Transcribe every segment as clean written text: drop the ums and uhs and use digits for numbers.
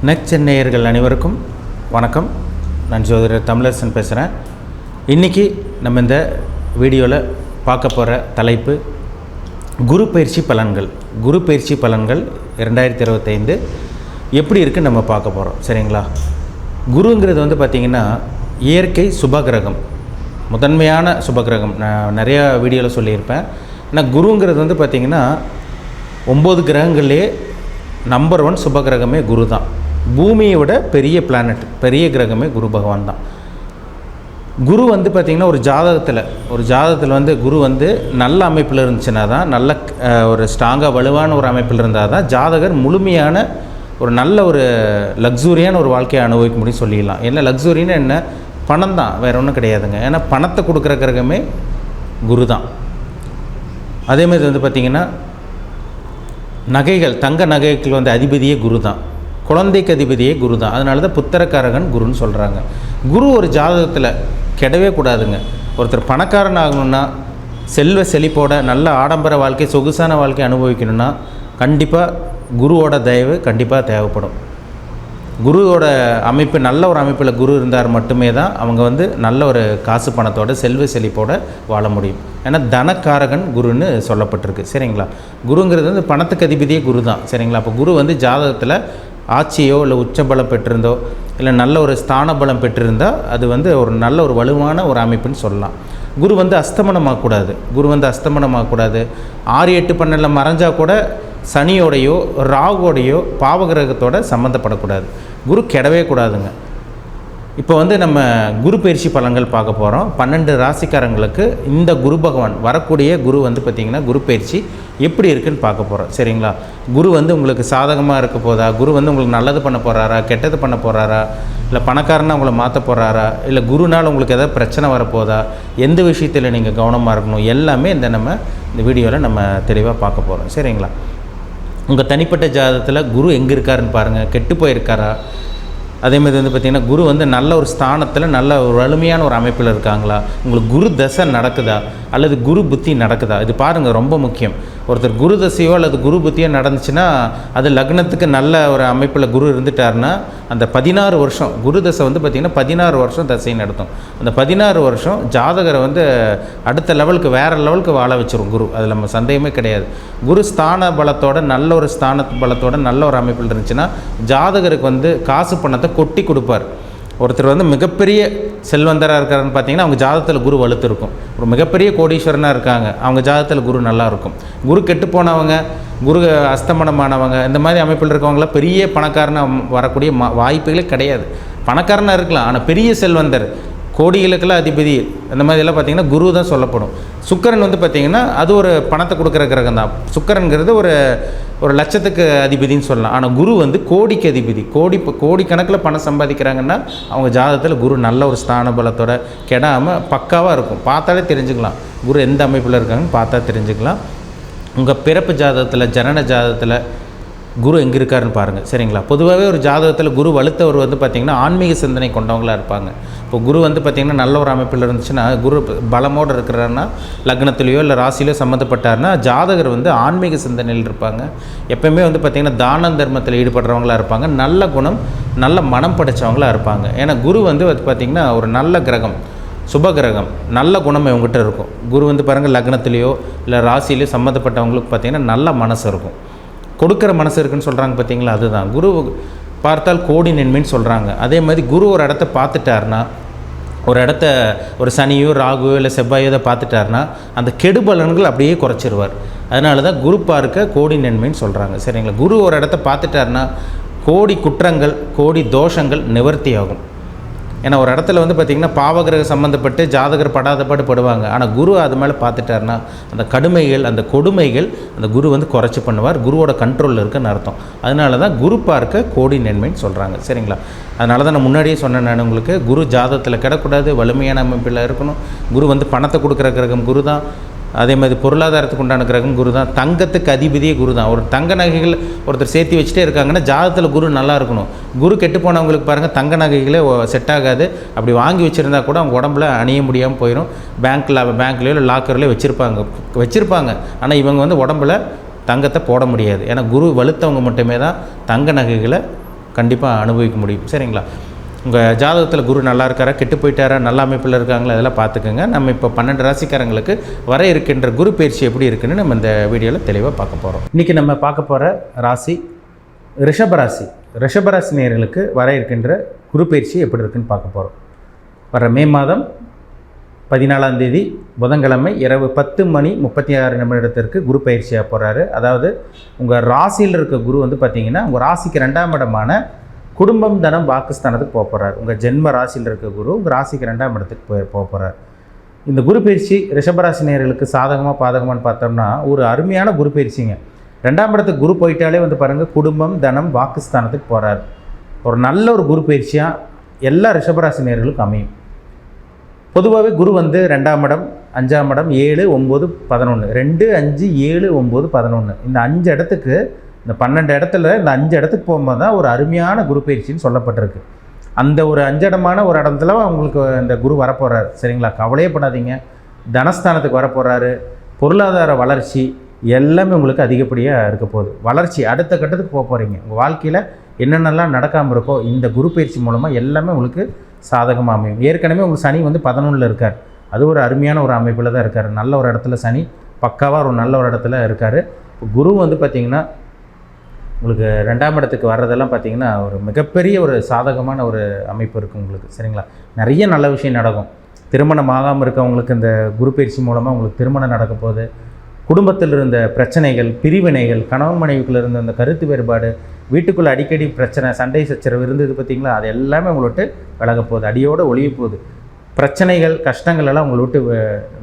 Next நேயர்கள் அனைவருக்கும் வணக்கம். நான் ஜோதிடர் தமிழரசன் பேசுகிறேன். இன்றைக்கி நம்ம இந்த வீடியோவில் பார்க்க போகிற தலைப்பு குரு பயிற்சி பலன்கள். குரு பயிற்சி பலன்கள் 2025 எப்படி இருக்குன்னு நம்ம பார்க்க போகிறோம். சரிங்களா? குருங்கிறது வந்து பார்த்திங்கன்னா இயற்கை சுபகிரகம், முதன்மையான சுபகிரகம். நான் நிறையா வீடியோவில் சொல்லியிருப்பேன். ஆனால் குருங்கிறது வந்து பார்த்திங்கன்னா 9 கிரகங்கள்லேயே நம்பர் 1 சுபகிரகமே குரு தான். பூமியை விட பெரிய பிளானட், பெரிய கிரகமே குரு பகவான் தான். குரு வந்து பார்த்திங்கன்னா ஒரு ஜாதகத்தில் வந்து குரு வந்து நல்ல அமைப்பில் இருந்துச்சுன்னா தான், நல்ல ஒரு ஸ்ட்ராங்காக வலுவான ஒரு அமைப்பில் இருந்தால் தான் ஜாதகர் முழுமையான ஒரு நல்ல ஒரு லக்ஸூரியான ஒரு வாழ்க்கையை அனுபவிக்க முடியும் சொல்லிடலாம். என்ன லக்ஸூரின்னு என்ன? பணம் தான், வேறு ஒன்றும் கிடையாதுங்க. ஏன்னா பணத்தை கொடுக்குற கிரகமே குரு தான். அதேமாதிரி வந்து பார்த்திங்கன்னா நகைகள், தங்க நகைகள் வந்து அதிபதியே குரு தான். குழந்தைக்கு அதிபதியே குரு தான். அதனால தான் புத்திரக்காரகன் குருன்னு சொல்கிறாங்க. குரு ஒரு ஜாதகத்தில் கெடவே கூடாதுங்க. ஒருத்தர் பணக்காரன் ஆகணுன்னா, செல்வ செழிப்போட நல்ல ஆடம்பர வாழ்க்கை, சொகுசான வாழ்க்கை அனுபவிக்கணும்னா கண்டிப்பாக குருவோட தயவு கண்டிப்பாக தேவைப்படும். குருவோட அமைப்பு நல்ல ஒரு அமைப்பில் குரு இருந்தார் மட்டுமே தான் அவங்க வந்து நல்ல ஒரு காசு பணத்தோட செல்வ செழிப்போட வாழ முடியும். ஏன்னா தனக்காரகன் குருன்னு சொல்லப்பட்டிருக்கு. சரிங்களா? குருங்கிறது வந்து பணத்துக்கு அதிபதியே குரு தான். சரிங்களா? அப்போ குரு வந்து ஜாதகத்தில் ஆட்சியோ இல்லை உச்சபலம் பெற்றிருந்தோ இல்லை நல்ல ஒரு ஸ்தான பலம் பெற்றிருந்தால் அது வந்து ஒரு நல்ல ஒரு வலுவான ஒரு அமைப்புன்னு சொல்லலாம். குரு வந்து அஸ்தமனமாகக்கூடாது. 6, 8, 12 மறைஞ்சால் கூட சனியோடையோ ராகுவோடையோ பாவகிரகத்தோட சம்மந்தப்படக்கூடாது. குரு கெடவே கூடாதுங்க. இப்போ வந்து நம்ம குரு பயிற்சி பலன்கள் பார்க்க போகிறோம். 12 ராசிக்காரங்களுக்கு இந்த குரு பகவான் வரக்கூடிய குரு வந்து பார்த்திங்கன்னா குரு பயிற்சி எப்படி இருக்குதுன்னு பார்க்க போகிறோம். சரிங்களா? குரு வந்து உங்களுக்கு சாதகமாக இருக்க போதா, குரு வந்து உங்களுக்கு நல்லது பண்ண போகிறாரா, கெட்டது பண்ண போகிறாரா, இல்லை பணக்காரனாக உங்களை மாற்ற போகிறாரா, இல்லை குருனால் உங்களுக்கு எதாவது பிரச்சனை வரப்போதா, எந்த விஷயத்தில் நீங்கள் கவனமாக இருக்கணும், எல்லாமே இந்த வீடியோவில் நம்ம தெளிவாக பார்க்க போகிறோம். சரிங்களா? உங்கள் தனிப்பட்ட ஜாதகத்தில் குரு எங்கே இருக்காருன்னு பாருங்கள். கெட்டு போயிருக்காரா? அதேமாதிரி வந்து பார்த்திங்கன்னா குரு வந்து நல்ல ஒரு ஸ்தானத்தில் நல்ல ஒரு வலிமையான ஒரு அமைப்பில் இருக்காங்களா, உங்களுக்கு குரு தசை நடக்குதா அல்லது குரு புத்தி நடக்குதா, இது பாருங்கள், ரொம்ப முக்கியம். ஒருத்தர் குரு தசையோ அல்லது குரு புத்தியோ நடந்துச்சுன்னா அது லக்னத்துக்கு நல்ல ஒரு அமைப்பில் குரு இருந்துட்டாருன்னா அந்த 16 வருஷம் குரு தசை வந்து பார்த்திங்கன்னா 16 வருஷம் தசை நடத்தும். அந்த 16 வருஷம் ஜாதகரை வந்து அடுத்த லெவலுக்கு, வேறு லெவலுக்கு வாழ வச்சிரும் குரு. அதில் நம்ம சந்தேகமே கிடையாது. குரு ஸ்தான பலத்தோட நல்ல ஒரு ஸ்தான பலத்தோட நல்ல ஒரு அமைப்பில் இருந்துச்சுன்னா ஜாதகருக்கு வந்து காசு பணத்தை கொட்டி கொடுப்பார். ஒருத்தர் வந்து மிகப்பெரிய செல்வந்தராக இருக்காருன்னு பார்த்தீங்கன்னா அவங்க ஜாதகத்தில் குரு வலுத்து இருக்கும். ஒரு மிகப்பெரிய கோடீஸ்வரனாக இருக்காங்க, அவங்க ஜாதகத்தில் குரு நல்லா இருக்கும். குரு கெட்டு போனவங்க, குரு அஸ்தமனமானவங்க, இந்த மாதிரி அமைப்பில் இருக்கவங்களாம் பெரிய பணக்காரனாக வரக்கூடிய வாய்ப்புகளே கிடையாது. பணக்காரனாக இருக்கலாம், ஆனால் பெரிய செல்வந்தர், கோடிகளுக்கெல்லாம் அதிபதி, அந்த மாதிரிலாம் பார்த்திங்கன்னா குரு தான் சொல்லப்படும். சுக்கிரன் வந்து பார்த்திங்கன்னா அது ஒரு பணத்தை கொடுக்குற கிரகம் தான். சுக்கிரன்கிறது ஒரு லட்சத்துக்கு அதிபதினு சொல்லலாம். ஆனால் குரு வந்து கோடிக்கு அதிபதி. கோடிக்கணக்கில் பணம் சம்பாதிக்கிறாங்கன்னா அவங்க ஜாதகத்தில் குரு நல்ல ஒரு ஸ்தான பலத்தோட கெடாமல் பக்காவாக இருக்கும். பார்த்தாலே தெரிஞ்சுக்கலாம் குரு எந்த அமைப்பில் இருக்காங்கன்னு பார்த்தா தெரிஞ்சுக்கலாம். உங்கள் பிறப்பு ஜாதகத்தில், ஜனன ஜாதகத்தில் குரு எங்கே இருக்காருன்னு பாருங்கள். சரிங்களா? பொதுவாகவே ஒரு ஜாதகத்தில் குரு வலுத்தவர் வந்து பார்த்திங்கன்னா ஆன்மீக சிந்தனை கொண்டவங்களாக இருப்பாங்க. இப்போ குரு வந்து பார்த்திங்கன்னா நல்ல ஒரு அமைப்பில் இருந்துச்சுன்னா, குரு பலமோடு இருக்கிறாருன்னா, லக்னத்துலேயோ இல்லை ராசிலையோ சம்மந்தப்பட்டார்னா ஜாதகர் வந்து ஆன்மீக சிந்தனையில் இருப்பாங்க. எப்போயுமே வந்து பார்த்திங்கன்னா தான தர்மத்தில் ஈடுபடுறவங்களாக இருப்பாங்க. நல்ல குணம், நல்ல மனம் படைத்தவங்களாக இருப்பாங்க. ஏன்னா குரு வந்து பார்த்திங்கன்னா ஒரு நல்ல கிரகம், சுபகிரகம், நல்ல குணம் இவங்ககிட்ட இருக்கும். குரு வந்து பாருங்கள் லக்னத்துலேயோ இல்லை ராசிலேயோ சம்மந்தப்பட்டவங்களுக்கு பார்த்திங்கன்னா நல்ல மனசு இருக்கும், கொடுக்குற மனசு இருக்குன்னு சொல்கிறாங்க பார்த்தீங்களா, அதுதான் குரு பார்த்தால் கோடி நன்மைன்னு சொல்கிறாங்க. அதே மாதிரி குரு ஒரு இடத்த பார்த்துட்டாருன்னா, ஒரு சனியோ ராகுவோ இல்லை செவ்வாயோ இதை பார்த்துட்டாருன்னா அந்த கெடுபலன்கள் அப்படியே குறைச்சிருவார். அதனால தான் குரு பார்க்க கோடி நன்மைன்னு சொல்கிறாங்க. சரிங்களா? குரு ஒரு இடத்த பார்த்துட்டாருன்னா கோடி குற்றங்கள், கோடி தோஷங்கள் நிவர்த்தி ஆகும். ஏன்னா ஒரு இடத்துல வந்து பார்த்திங்கன்னா பாவகிரக சம்மந்தப்பட்டு ஜாதகர் படாத பாடு படுவாங்க. ஆனால் குரு அது மேலே பார்த்துட்டாருன்னா அந்த கடுமைகள், அந்த கொடுமைகள் அந்த குரு வந்து குறைச்சி பண்ணுவார். குருவோட கண்ட்ரோலில் இருக்குன்னு அர்த்தம். அதனால தான் குரு பார்க்க கோடி நன்மைன்னு சொல்கிறாங்க. சரிங்களா? அதனால தான் நான் முன்னாடியே சொன்னேன், நான் உங்களுக்கு குரு ஜாதகத்தில் கிடக்கூடாது, வலிமையான அமைப்பில் இருக்கணும். குரு வந்து பணத்தை கொடுக்குற கிரகம் குரு தான். அதே மாதிரி பொருளாதாரத்துக்கு உண்டான கிரகம் குரு தான். தங்கத்துக்கு அதிபதியே குரு தான். ஒரு தங்க நகைகள் ஒருத்தர் சேர்த்து வச்சுட்டே இருக்காங்கன்னா ஜாதகத்தில் குரு நல்லா இருக்கணும். குரு கெட்டு போனவங்களுக்கு பாருங்கள் தங்க நகைகளே செட் ஆகாது. அப்படி வாங்கி வச்சுருந்தா கூட அவங்க உடம்புல அணிய முடியாமல் போயிடும். பேங்க்லேயோ இல்லை லாக்கர்லேயோ வச்சுருப்பாங்க. ஆனால் இவங்க வந்து உடம்புல தங்கத்தை போட முடியாது. ஏன்னா குரு வலுத்தவங்க மட்டுமே தான் தங்க நகைகளை கண்டிப்பாக அனுபவிக்க முடியும். சரிங்களா? உங்கள் ஜாதகத்தில் குரு நல்லா இருக்காரா, கெட்டு போயிட்டாரா, நல்ல அமைப்பில் இருக்காங்களா, இதெல்லாம் பார்த்துக்கோங்க. நம்ம இப்போ 12 ராசிக்காரங்களுக்கு வர இருக்கின்ற குரு பயிற்சி எப்படி இருக்குன்னு நம்ம இந்த வீடியோவில் தெளிவாக பார்க்க போகிறோம். இன்றைக்கி நம்ம பார்க்க போகிற ராசி ரிஷபராசி. ரிஷபராசி நேயர்களுக்கு வர இருக்கின்ற குரு பயிற்சி எப்படி இருக்குன்னு பார்க்க போகிறோம். வர மே மாதம் 14ஆம் தேதி புதன்கிழமை இரவு 10:36 குரு பயிற்சியாக போகிறாரு. அதாவது உங்கள் ராசியில் இருக்க குரு வந்து பார்த்திங்கன்னா உங்கள் ராசிக்கு 2ஆம் இடமான குடும்பம், தனம், வாக்குஸ்தானத்துக்கு போக போகிறார். உங்கள் ஜென்ம ராசியில் இருக்க குரு உங்கள் ராசிக்கு 2ஆம் இடத்துக்கு போக போகிறார். இந்த குரு பயிற்சி ரிஷபராசி நேயர்களுக்கு சாதகமாக பாதகமானு பார்த்தோம்னா ஒரு அருமையான குரு பயிற்சிங்க. 2ஆம் இடத்துக்கு குரு போயிட்டாலே வந்து பாருங்கள் குடும்பம், தனம், வாக்குஸ்தானத்துக்கு போகிறார். ஒரு நல்ல ஒரு குரு பயிற்சியாக எல்லா ரிஷபராசி நேயர்களுக்கும் அமையும். பொதுவாகவே குரு வந்து 2ஆம் இடம், 5ஆம் இடம், 7, 9, 11, 2, 5, 7, 9, 11 இந்த 5 இடத்துக்கு, இந்த 12 இடத்துல இந்த 5 இடத்துக்கு போகும்போது தான் ஒரு அருமையான குரு பயிற்சின்னு சொல்லப்பட்டிருக்கு. அந்த ஒரு 5 இடமான ஒரு இடத்துல உங்களுக்கு இந்த குரு வரப்போகிறார். சரிங்களா? கவலையப்படாதீங்க. தனஸ்தானத்துக்கு வரப்போகிறாரு. பொருளாதார வளர்ச்சி எல்லாமே உங்களுக்கு அதிகப்படியாக இருக்க போகுது. வளர்ச்சி அடுத்த கட்டத்துக்கு போக போகிறீங்க. உங்கள் வாழ்க்கையில் என்னென்னலாம் நடக்காமல் இருக்கோ இந்த குரு பயிற்சி மூலமாக எல்லாமே உங்களுக்கு சாதகமாக அமையும். ஏற்கனவே உங்களுக்கு சனி வந்து 11ல் இருக்கார். அது ஒரு அருமையான ஒரு அமைப்பில் தான் இருக்கார். நல்ல ஒரு இடத்துல சனி பக்காவாக ஒரு நல்ல ஒரு இடத்துல இருக்கார். குரு வந்து பார்த்திங்கன்னா உங்களுக்கு 2ஆம் இடத்துக்கு வர்றதெல்லாம் பார்த்திங்கன்னா ஒரு மிகப்பெரிய ஒரு சாதகமான ஒரு அமைப்பு இருக்குது உங்களுக்கு. சரிங்களா? நிறைய நல்ல விஷயம் நடக்கும். திருமணம் ஆகாமல் இருக்கவங்களுக்கு இந்த குரு பயிற்சி மூலமாக உங்களுக்கு திருமணம் நடக்க போகுது. குடும்பத்தில் இருந்த பிரச்சனைகள், பிரிவினைகள், கணவன் மனைவிக்குள்ளே இருந்த அந்த கருத்து வேறுபாடு, வீட்டுக்குள்ளே அடிக்கடி பிரச்சனை, சண்டை சச்சரவு இருந்தது பார்த்திங்களா, அது எல்லாமே உங்களை விட்டு விலக போகுது. அடியோடு ஒழிய போகுது. பிரச்சனைகள், கஷ்டங்கள் எல்லாம் உங்களை விட்டு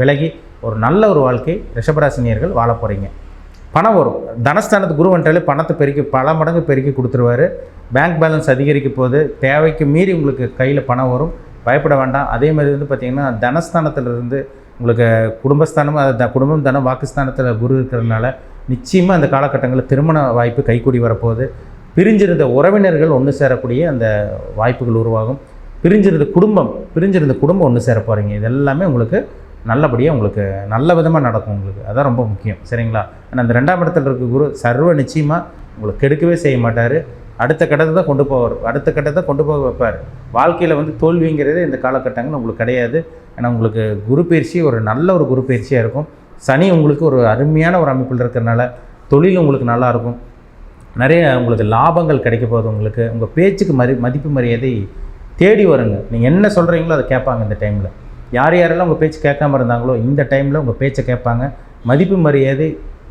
விலகி ஒரு நல்ல ஒரு வாழ்க்கை ரிஷபராசினியர்கள் வாழ போகிறீங்க. பணம் வரும். தனஸ்தானத்து குரு வந்துட்டாலே பணத்தை பெருக்கி பல மடங்கு பெருக்கி கொடுத்துருவார். பேங்க் பேலன்ஸ் அதிகரிக்க போது, தேவைக்கு மீறி உங்களுக்கு கையில் பணம் வரும். பயப்பட வேண்டாம். அதே மாதிரி வந்து பார்த்திங்கன்னா தனஸ்தானத்திலிருந்து உங்களுக்கு குடும்பஸ்தானம், குடும்பம், தனம், வாக்குஸ்தானத்தில் குரு இருக்கிறதுனால நிச்சயமாக அந்த காலகட்டங்களில் திருமண வாய்ப்பு கைக்கூடி வரப்போகுது. பிரிஞ்சிருந்த உறவினர்கள் ஒன்று சேரக்கூடிய அந்த வாய்ப்புகள் உருவாகும். பிரிஞ்சிருந்த குடும்பம் ஒன்று சேர போகிறீங்க. இது எல்லாமே உங்களுக்கு நல்லபடியாக உங்களுக்கு நல்ல விதமாக நடக்கும். உங்களுக்கு அதான் ரொம்ப முக்கியம். சரிங்களா? ஆனால் அந்த 2ஆம் இடத்துல இருக்க குரு சர்வ நிச்சயமாக உங்களுக்கு கெடுக்கவே செய்ய மாட்டார். அடுத்த கட்டத்தை தான் கொண்டு போக வைப்பார். வாழ்க்கையில் வந்து தோல்விங்கிறது இந்த காலகட்டங்கள் உங்களுக்கு கிடையாது. ஏன்னா உங்களுக்கு குரு பயிற்சி ஒரு நல்ல ஒரு குரு பயிற்சியாக இருக்கும். சனி உங்களுக்கு ஒரு அருமையான ஒரு அமைப்பில் இருக்கிறனால தொழில் உங்களுக்கு நல்லாயிருக்கும். நிறைய உங்களுக்கு லாபங்கள் கிடைக்க போகுது. உங்களுக்கு உங்கள் பேச்சுக்கு மதிப்பு மரியாதை தேடி வருங்க. நீங்கள் என்ன சொல்கிறீங்களோ அதை கேட்பாங்க. இந்த டைமில் யாரெல்லாம் உங்கள் பேச்சு கேட்காம இருந்தாங்களோ இந்த டைமில் உங்கள் பேச்சை கேட்பாங்க. மதிப்பு மரியாதை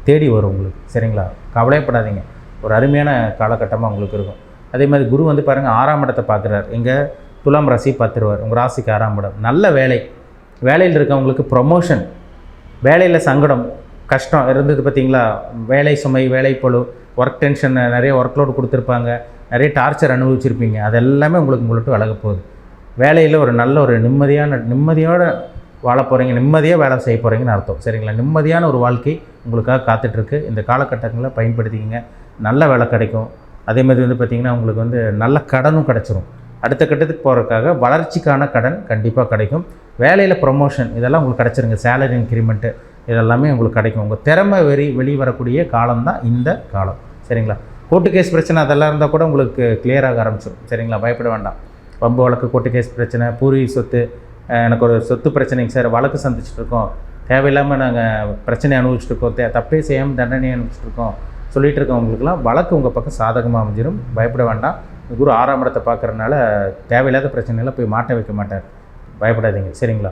தேடி வரும் உங்களுக்கு. சரிங்களா? கவலைப்படாதீங்க. ஒரு அருமையான காலகட்டமாக உங்களுக்கு இருக்கும். அதே மாதிரி குரு வந்து பாருங்கள் 6ஆம் இடத்தை பார்க்குறாரு. எங்கள் துலாம் ராசி பார்த்துருவார். உங்கள் ராசிக்கு 6ஆம் இடம். நல்ல வேலையில் இருக்கவங்களுக்கு ப்ரொமோஷன், வேலையில் சங்கடம், கஷ்டம் இருந்தது பார்த்திங்களா, வேலை சுமை, வேலைப்பளு, ஒர்க் டென்ஷன், நிறைய ஒர்க் லோடு கொடுத்துருப்பாங்க, நிறைய டார்ச்சர் அனுபவிச்சிருப்பீங்க. அது எல்லாமே உங்களுக்கு விலக போகுது. வேலையில் ஒரு நல்ல ஒரு நிம்மதியோடு வாழ போகிறீங்க. நிம்மதியாக வேலை செய்ய போகிறீங்கன்னு அர்த்தம். சரிங்களா? நிம்மதியான ஒரு வாழ்க்கை உங்களுக்காக காத்துட்ருக்கு. இந்த காலகட்டங்களில் பயன்படுத்திக்கிங்க. நல்ல வேலை கிடைக்கும். அதே மாதிரி வந்து பார்த்திங்கன்னா உங்களுக்கு வந்து நல்ல கடனும் கிடச்சிரும். அடுத்த கட்டத்துக்கு போகிறதுக்காக வளர்ச்சிக்கான கடன் கண்டிப்பாக கிடைக்கும். வேலையில் ப்ரொமோஷன் இதெல்லாம் உங்களுக்கு கிடச்சிருங்க. சேலரி இன்க்ரிமெண்ட்டு இதெல்லாமே உங்களுக்கு கிடைக்கும். உங்கள் திறமை வெளிவரக்கூடிய காலம் தான் இந்த காலம். சரிங்களா? கோர்ட்டு கேஸ் பிரச்சனை அதெல்லாம் இருந்தால் கூட உங்களுக்கு கிளியராக ஆரம்பிச்சிடும். சரிங்களா? பயப்பட வேண்டாம். வம்பு வழக்கு, கோர்ட்டு கேஸ் பிரச்சனை, பூர்வீக சொத்து, எனக்கு ஒரு சொத்து பிரச்சனைங்க சார், வழக்கு சந்திச்சிட்ருக்கோம், தேவையில்லாமல் நாங்கள் பிரச்சனை அனுபவிச்சுட்ருக்கோம், தப்பே செய்யாமல் தண்டனை அனுபவிச்சுட்ருக்கோம் சொல்லிகிட்டு இருக்கவங்களுக்குலாம் வழக்கு உங்கள் பக்கம் சாதகமாக அமைஞ்சிடும். பயப்பட வேண்டாம். குரு 6ஆம் இடத்தை பார்க்குறதுனால தேவையில்லாத பிரச்சனைலாம் போய் மாட்ட வைக்க மாட்டார். பயப்படாதீங்க. சரிங்களா?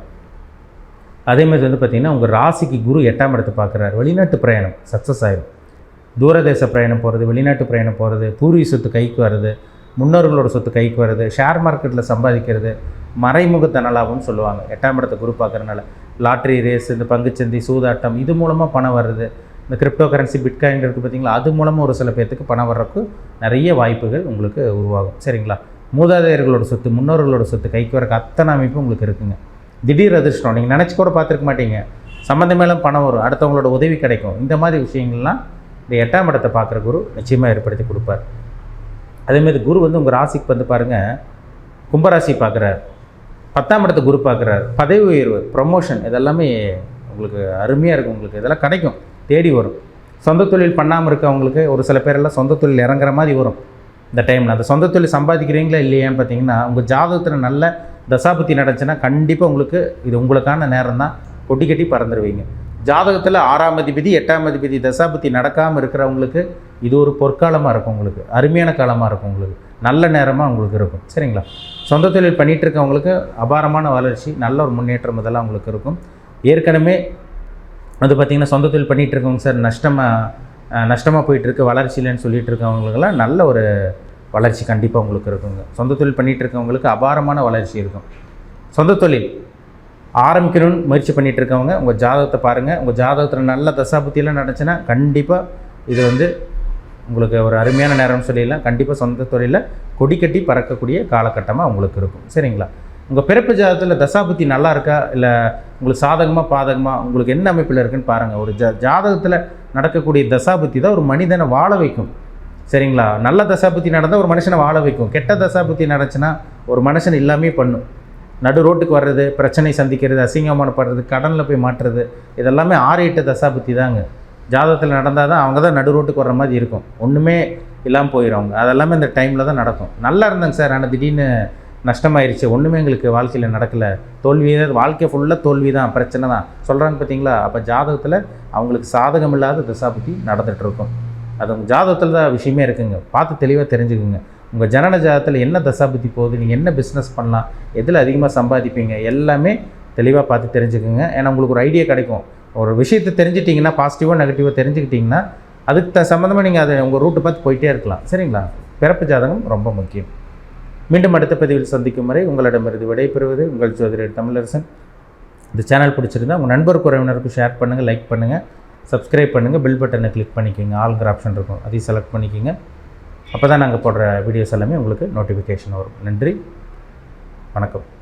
அதே மாதிரி வந்து பார்த்திங்கன்னா உங்கள் ராசிக்கு குரு 8ஆம் இடத்தை பார்க்குறாரு. வெளிநாட்டு பிரயாணம் சக்ஸஸ் ஆகிடும். தூரதேச பிரயாணம் போகிறது, வெளிநாட்டு பிரயாணம் போகிறது, பூர்வீக சொத்து கைக்கு வர்றது, முன்னோர்களோட சொத்து கைக்கு வர்றது, ஷேர் மார்க்கெட்டில் சம்பாதிக்கிறது, மறைமுக தனலாபம்னு சொல்லுவாங்க. 8ஆம் இடத்தை குரு பார்க்குறதுனால லாட்ரி ரேஸ், இந்த பங்குச்சந்தை, சூதாட்டம் இது மூலமாக பணம் வருது. இந்த கிரிப்டோ கரன்சி, பிட்காயின் இருக்குது பார்த்திங்களா, அது மூலமாக ஒரு சில பேர்த்துக்கு பணம் வர்றதுக்கு நிறைய வாய்ப்புகள் உங்களுக்கு உருவாகும். சரிங்களா? மூதாதையர்களோட சொத்து, முன்னோர்களோட சொத்து கைக்கு வரக்கு அத்தனை அமைப்பு உங்களுக்கு இருக்குங்க. திடீர் அதிர்ஷ்டம் நீங்கள் நினச்சி கூட பார்த்துருக்க மாட்டீங்க. சம்மந்தமேலும் பணம் வரும், அடுத்தவங்களோட உதவி கிடைக்கும். இந்த மாதிரி விஷயங்கள்லாம் இந்த 8ஆம் இடத்தை பார்க்குற குரு நிச்சயமாக ஏற்படுத்தி கொடுப்பார். அதேமாதிரி குரு வந்து உங்கள் ராசிக்கு வந்து பாருங்கள் கும்பராசி பார்க்குறார். 10ஆம் இடத்தை குரு பார்க்குறார். பதவி உயர்வு, ப்ரொமோஷன் இதெல்லாமே உங்களுக்கு அருமையாக இருக்கும். உங்களுக்கு இதெல்லாம் கிடைக்கும், தேடி வரும். சொந்த தொழில் பண்ணாமல் இருக்கவங்களுக்கு ஒரு சில பேரெல்லாம் சொந்த தொழில் இறங்குற மாதிரி வரும். இந்த டைமில் அந்த சொந்த தொழில் சம்பாதிக்கிறீங்களா இல்லையான்னு பார்த்தீங்கன்னா உங்கள் ஜாதகத்தில் நல்ல தசாபுத்தி நடந்துச்சுன்னா கண்டிப்பாக உங்களுக்கு இது உங்களுக்கான நேரம் தான், கொட்டி கட்டி பறந்துடுவீங்க. ஜாதகத்தில் 6ஆம் அதிபதி 8ஆம் அதிபதி தசாபுத்தி நடக்காமல் இருக்கிறவங்களுக்கு இது ஒரு பொற்காலமாக இருக்கும், உங்களுக்கு அருமையான காலமாக இருக்கும், உங்களுக்கு நல்ல நேரமாக உங்களுக்கு இருக்கும். சரிங்களா? சொந்த தொழில் பண்ணிகிட்டு இருக்கவங்களுக்கு அபாரமான வளர்ச்சி, நல்ல ஒரு முன்னேற்றம் இதெல்லாம் உங்களுக்கு இருக்கும். ஏற்கனவே அது பார்த்திங்கன்னா சொந்த தொழில் பண்ணிகிட்டு இருக்கவங்க சார் நஷ்டமாக போயிட்டுருக்கு, வளர்ச்சி இல்லைன்னு சொல்லிட்டு இருக்கவங்களுக்கெல்லாம் நல்ல ஒரு வளர்ச்சி கண்டிப்பாக உங்களுக்கு இருக்குங்க. சொந்த தொழில் பண்ணிகிட்டு இருக்கவங்களுக்கு அபாரமான வளர்ச்சி இருக்கும். சொந்த தொழில் ஆரம்பிக்கணும்னு முயற்சி பண்ணிகிட்டு இருக்கவங்க உங்கள் ஜாதகத்தை பாருங்கள். உங்கள் ஜாதகத்தில் நல்ல தசாபுத்தியெல்லாம் நடந்துச்சுன்னா கண்டிப்பாக இது வந்து உங்களுக்கு ஒரு அருமையான நேரம்னு சொல்லிடலாம். கண்டிப்பாக சொந்த தொழிலில் கொடி கட்டி பறக்கக்கூடிய காலகட்டமாக உங்களுக்கு இருக்கும். சரிங்களா? உங்கள் பிறப்பு ஜாதகத்தில் தசாபுத்தி நல்லா இருக்கா, இல்லை உங்களுக்கு சாதகமாக பாதகமாக உங்களுக்கு என்ன அமைப்பில் இருக்குன்னு பாருங்கள். ஒரு ஜாதகத்தில் நடக்கக்கூடிய தசாபுத்தி தான் ஒரு மனிதனை வாழ வைக்கும். சரிங்களா? நல்ல தசாபுத்தி நடந்தால் ஒரு மனுஷனை வாழ வைக்கும். கெட்ட தசாபுத்தி நடந்துச்சுன்னா ஒரு மனுஷன் எல்லாமே பண்ணும். நடு ரோட்டுக்கு வர்றது, பிரச்சனை சந்திக்கிறது, அசிங்கமானப்படுறது, கடனில் போய் மாட்டுறது, இதெல்லாமே 6-8 தசாபுத்தி தாங்க. ஜாதகத்தில் நடந்தால் தான் அவங்க தான் நடு ரோட்டுக்கு வர்ற மாதிரி இருக்கும், ஒன்றுமே இல்லாமல் போயிடும் அவங்க. அதெல்லாமே இந்த டைமில் தான் நடக்கும். நல்லா இருந்தாங்க சார், ஆனால் திடீர்னு நஷ்டமாயிருச்சு, ஒன்றுமே எங்களுக்கு வாழ்க்கையில் நடக்கலை, தோல்வி, வாழ்க்கை ஃபுல்லாக தோல்வி தான், பிரச்சனை தான் சொல்கிறாங்க பார்த்தீங்களா? அப்போ ஜாதகத்தில் அவங்களுக்கு சாதகம் இல்லாத தசாபுத்தி நடந்துகிட்ருக்கும். அது உங்கள் ஜாதகத்தில் தான் விஷயமே இருக்குங்க. பார்த்து தெளிவாக தெரிஞ்சுக்குங்க. உங்கள் ஜனன ஜாதகத்தில் என்ன தசாபுத்தி போகுது, நீங்கள் என்ன பிஸ்னஸ் பண்ணலாம், எதில் அதிகமாக சம்பாதிப்பீங்க, எல்லாமே தெளிவாக பார்த்து தெரிஞ்சுக்குங்க. ஏன்னா உங்களுக்கு ஒரு ஐடியா கிடைக்கும். ஒரு விஷயத்தை தெரிஞ்சிட்டிங்கன்னா, பாசிட்டிவாக நெகட்டிவாக தெரிஞ்சுக்கிட்டிங்கன்னா அதுக்கு சம்மந்தமாக நீங்கள் அதை உங்கள் ரூட்டை பார்த்து போயிட்டே இருக்கலாம். சரிங்களா? பிறப்பு ஜாதகம் ரொம்ப முக்கியம். மீண்டும் அடுத்த பதிவில் சந்திக்கும் வரை உங்களிடமிருந்து விடைபெறுவது உங்கள் ஜோதிடர் தமிழரசன். இந்த சேனல் பிடிச்சிருந்தா உங்கள் நண்பருக்கு உறவினருக்கு ஷேர் பண்ணுங்கள், லைக் பண்ணுங்கள், சப்ஸ்கிரைப் பண்ணுங்கள், பெல் பட்டனை கிளிக் பண்ணிக்கோங்க. ஆல்ங்கிற ஆப்ஷன் இருக்கும், அதையும் செலக்ட் பண்ணிக்கோங்க. அப்போ தான் நாங்கள் போடுற வீடியோஸ் எல்லாமே உங்களுக்கு நோட்டிஃபிகேஷன் வரும். நன்றி, வணக்கம்.